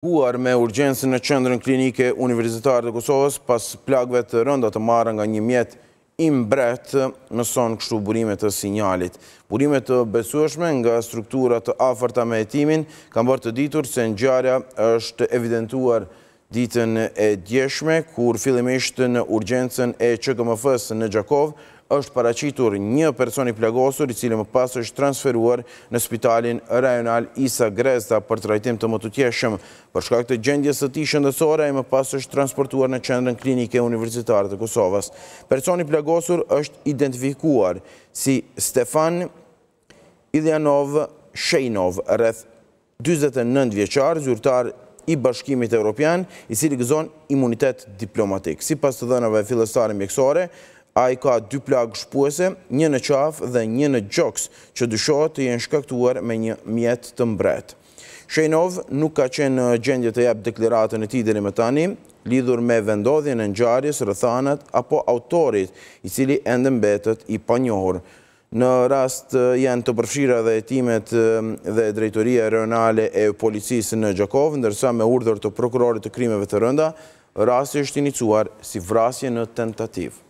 Huar me urgjencën në qendrën klinike universitare të Kosovës pas plagëve të rënda të marrë nga një mjet i mbret, mëson kështu burimet të sinjalit. Burimet të besueshme nga strukturat të afërta me hetimin kanë bërë të ditur se ngjarja është evidentuar ditën e djeshme, kur fillimisht në urgjencën e QKMF-s në Gjakov është paraqitur një person i plagosur, i cili më pas është transferuar në spitalin rajonal Isa Grezda për trajtim të mëtutjeshëm. Për shkak të gjendjes së tij shëndetësore, ai më pas është transportuar në qendrën klinike universitare të Kosovës. Personi plagosur është identifikuar si Stefan Iljanov Shejnov, rreth 49 vjeçar, zyrtar i Bashkimit Evropian, i cili gëzon imunitet diplomatik. Sipas të dhënave fillestare mjekësore, ai ka 2 plagë shpuese, një në qafë dhe një në gjoks, që dyshohet të jenë shkaktuar me një mjet të mbret. Shejnov nuk ka qenë në gjendje të jap deklaratën e tij deri më tani, lidhur me vendodhjen e ngjarjes, rrethanat apo autorit, i cili ende mbetet i panjohur. Në rast janë të përfshira dhe hetimet dhe drejtoria rajonale e policisë në Gjakov, ndërsa me urdhër të prokurorit të krimeve të rënda, rasti është iniciuar si vrasje në tentativë.